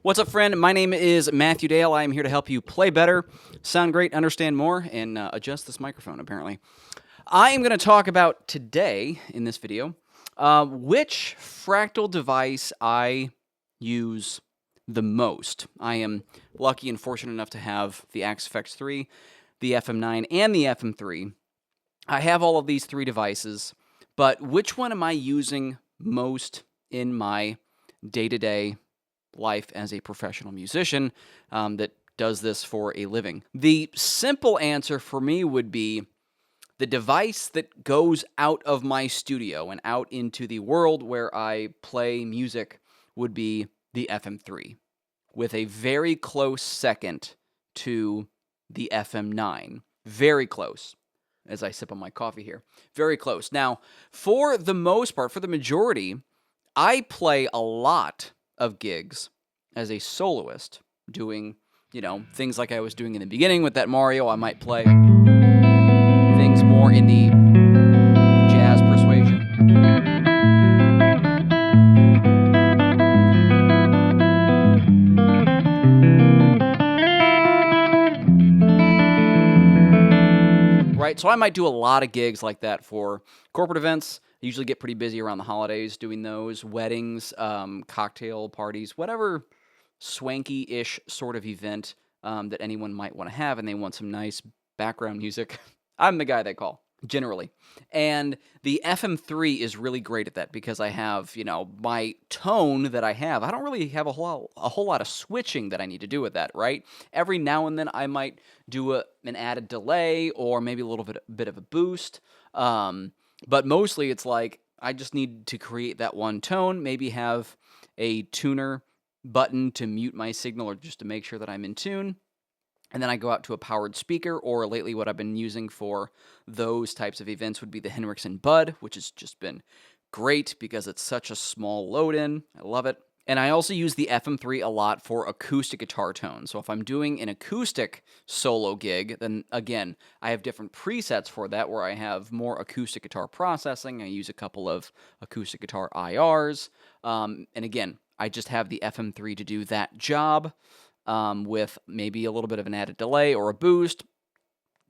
What's up, friend? My name is Matthew Dale. I am here to help you play better, sound great, understand more, and adjust this microphone, apparently. I am going to talk about today, in this video, which fractal device I use the most. I am lucky and fortunate enough to have the Axe-FX III, the FM9, and the FM3. I have all of these three devices, but which one am I using most in my day-to-day life as a professional musician that does this for a living? The simple answer for me would be the device that goes out of my studio and out into the world where I play music would be the FM3, with a very close second to the FM9. Very close, as I sip on my coffee here. Very close. Now, for the most part, for the majority, I play a lot of gigs as a soloist, doing, things like I was doing in the beginning with that Mario. I might play things more in the jazz persuasion. Right, so I might do a lot of gigs like that for corporate events. I usually get pretty busy around the holidays doing those, weddings, cocktail parties, whatever swanky-ish sort of event that anyone might want to have, and they want some nice background music. I'm the guy they call, generally. And the FM3 is really great at that because I have, my tone that I have. I don't really have a whole lot of switching that I need to do with that, right? Every now and then I might do an added delay or maybe a little bit of a boost. But mostly it's like I just need to create that one tone, maybe have a tuner button to mute my signal or just to make sure that I'm in tune. And then I go out to a powered speaker, or lately what I've been using for those types of events would be the Henriksen Bud, which has just been great because it's such a small load-in. I love it. And I also use the FM3 a lot for acoustic guitar tones. So if I'm doing an acoustic solo gig, then again, I have different presets for that where I have more acoustic guitar processing. I use a couple of acoustic guitar IRs. And again, I just have the FM3 to do that job with maybe a little bit of an added delay or a boost,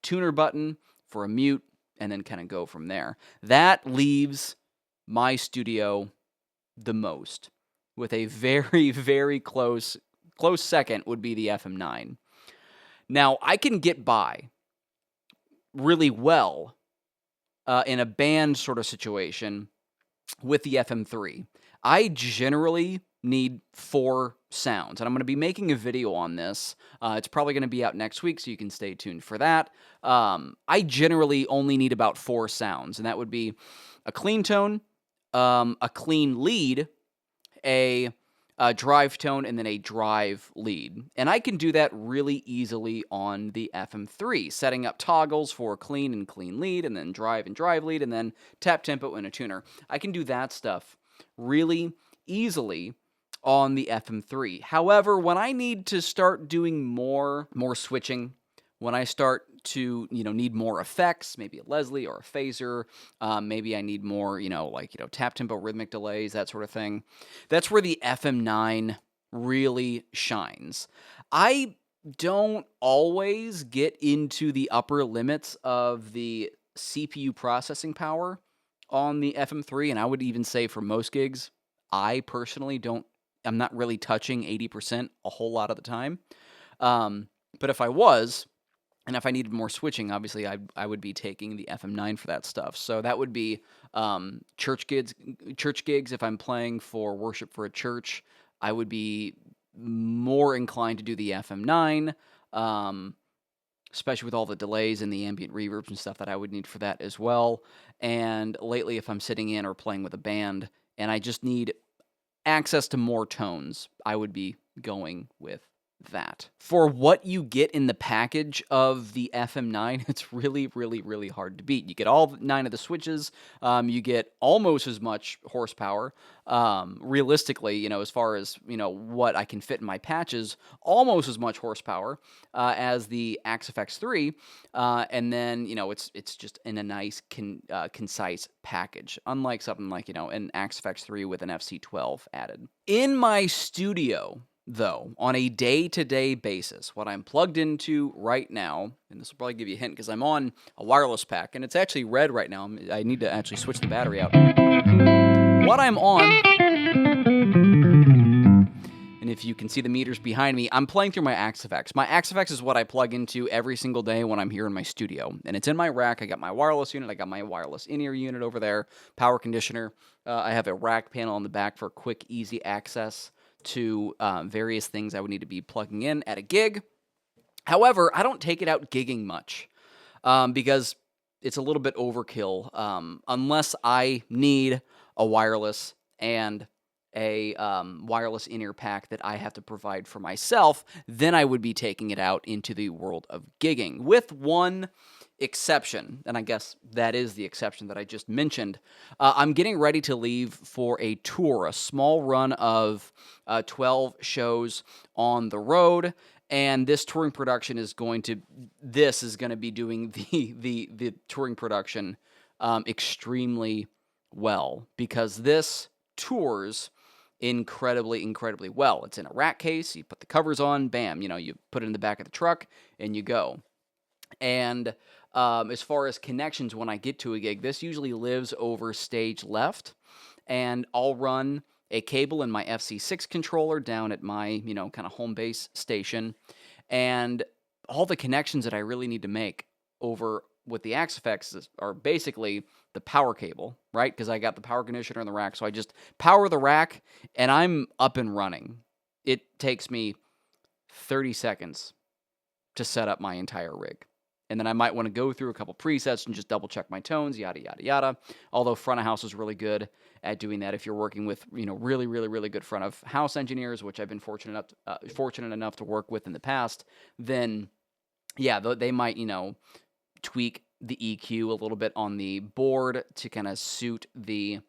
tuner button for a mute, and then kind of go from there. That leaves my studio the most, with a very, very close second would be the FM9. Now, I can get by really well in a band sort of situation with the FM3. I generally need 4 sounds, and I'm going to be making a video on this. It's probably going to be out next week, so you can stay tuned for that. I generally only need about 4 sounds, and that would be a clean tone, a clean lead, a drive tone, and then a drive lead. And I can do that really easily on the FM3, setting up toggles for clean and clean lead, and then drive and drive lead, and then tap tempo and a tuner. I can do that stuff really easily on the FM3. However, when I need to start doing more switching, when I start to, need more effects, maybe a Leslie or a phaser, maybe I need more, tap tempo, rhythmic delays, that sort of thing. That's where the FM9 really shines. I don't always get into the upper limits of the CPU processing power on the FM3, and I would even say for most gigs, I personally I'm not really touching 80% a whole lot of the time. But if I was, and if I needed more switching, obviously I would be taking the FM9 for that stuff. So that would be church gigs. If I'm playing for worship for a church, I would be more inclined to do the FM9, especially with all the delays and the ambient reverbs and stuff that I would need for that as well. And lately, if I'm sitting in or playing with a band and I just need access to more tones, I would be going with that. For what you get in the package of the FM9, it's really, really, really hard to beat. You get all 9 of the switches. You get almost as much horsepower. Realistically, as far as, what I can fit in my patches, almost as much horsepower as the Axe-FX III. And then, it's just in a nice, concise package, unlike something like, an Axe-FX III with an FC12 added. In my studio, though, on a day-to-day basis, what I'm plugged into right now, and this will probably give you a hint because I'm on a wireless pack, and it's actually red right now. I need to actually switch the battery out. What I'm on, and if you can see the meters behind me, I'm playing through my Axe-FX. My Axe-FX is what I plug into every single day when I'm here in my studio, and it's in my rack. I got my wireless unit, I got my wireless in-ear unit over there, power conditioner. I have a rack panel on the back for quick, easy access to various things I would need to be plugging in at a gig. However, I don't take it out gigging much because it's a little bit overkill unless I need a wireless and a wireless in-ear pack that I have to provide for myself. Then I would be taking it out into the world of gigging, with one exception, and I guess that is the exception that I just mentioned. I'm getting ready to leave for a tour, a small run of 12 shows on the road, and this touring production is going to be doing the touring production extremely well, because this tours incredibly well. It's in a rack case. You put the covers on, bam, you put it in the back of the truck and you go. And as far as connections, when I get to a gig, this usually lives over stage left, and I'll run a cable in my FC6 controller down at my, kind of home base station, and all the connections that I really need to make over with the Axe-FX are basically the power cable, right? Because I got the power conditioner in the rack, so I just power the rack, and I'm up and running. It takes me 30 seconds to set up my entire rig. And then I might want to go through a couple presets and just double check my tones, yada, yada, yada. Although front of house is really good at doing that if you're working with, really good front of house engineers, which I've been fortunate enough to work with in the past, then, yeah, they might, tweak the EQ a little bit on the board to kind of suit the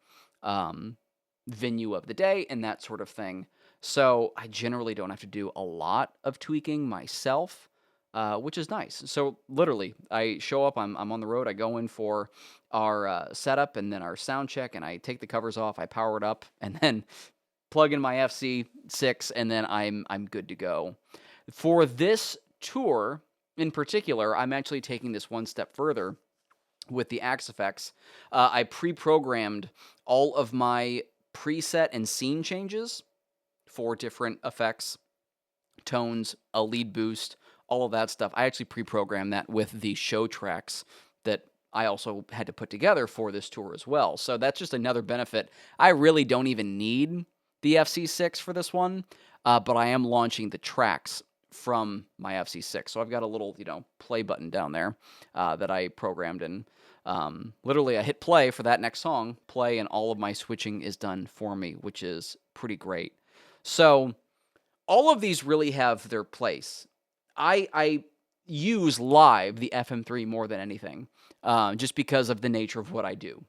venue of the day and that sort of thing. So I generally don't have to do a lot of tweaking myself, which is nice. So literally, I show up, I'm on the road, I go in for our setup and then our sound check, and I take the covers off, I power it up, and then plug in my FC6, and then I'm good to go. For this tour in particular, I'm actually taking this one step further with the Axe-FX. I pre-programmed all of my preset and scene changes for different effects, tones, a lead boost, all of that stuff. I actually pre-programmed that with the show tracks that I also had to put together for this tour as well. So that's just another benefit. I really don't even need the FC6 for this one, but I am launching the tracks from my FC6. So I've got a little, play button down there that I programmed, and literally I hit play for that next song, play, and all of my switching is done for me, which is pretty great. So all of these really have their place. I use live the FM3 more than anything, just because of the nature of what I do.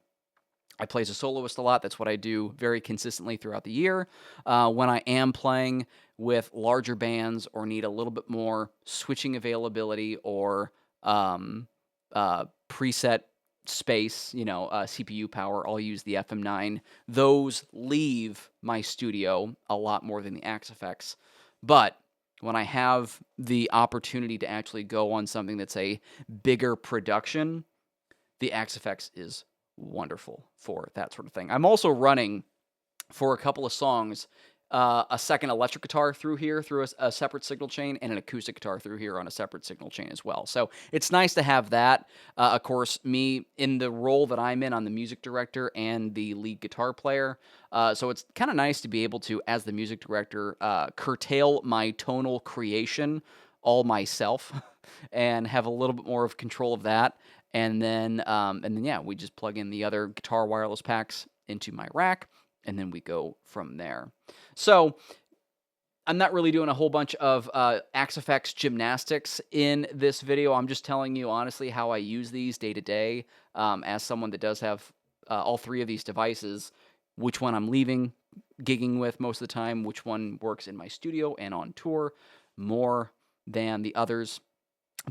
I play as a soloist a lot. That's what I do very consistently throughout the year. When I am playing with larger bands or need a little bit more switching availability or preset space, CPU power, I'll use the FM9. Those leave my studio a lot more than the Axe-FX. But when I have the opportunity to actually go on something that's a bigger production, the Axe-FX is wonderful for that sort of thing. I'm also running, for a couple of songs, a second electric guitar through here, through a separate signal chain, and an acoustic guitar through here on a separate signal chain as well. So it's nice to have that. Of course, me, in the role that I'm in, I'm the music director and the lead guitar player. So it's kind of nice to be able to, as the music director, curtail my tonal creation all myself and have a little bit more of control of that. And then, yeah, we just plug in the other guitar wireless packs into my rack, and then we go from there. So I'm not really doing a whole bunch of Axe-FX gymnastics in this video. I'm just telling you honestly how I use these day to day as someone that does have all three of these devices, which one I'm leaving gigging with most of the time, which one works in my studio and on tour more than the others.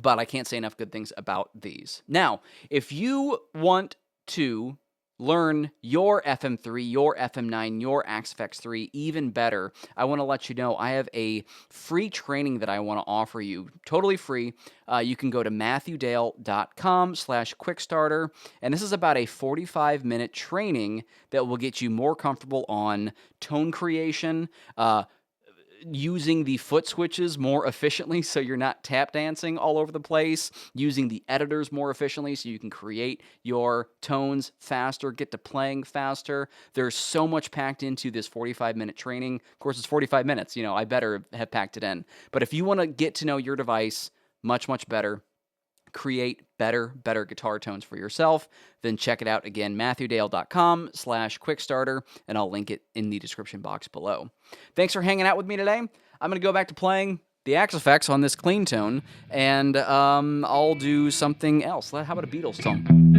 But I can't say enough good things about these. Now, if you want to learn your FM3, your FM9, your Axe-FX III even better, I want to let you know I have a free training that I want to offer you, totally free. You can go to matthewdale.com/quickstarter, and this is about a 45-minute training that will get you more comfortable on tone creation, using the foot switches more efficiently so you're not tap dancing all over the place, using the editors more efficiently so you can create your tones faster, get to playing faster. There's so much packed into this 45-minute training. Of course, it's 45 minutes. You know, I better have packed it in. But if you want to get to know your device much, much better, create better guitar tones for yourself, then check it out again, matthewdale.com/quickstarter, and I'll link it in the description box below. Thanks for hanging out with me today. I'm going to go back to playing the Axe-FX on this clean tone, and I'll do something else. How about a Beatles song?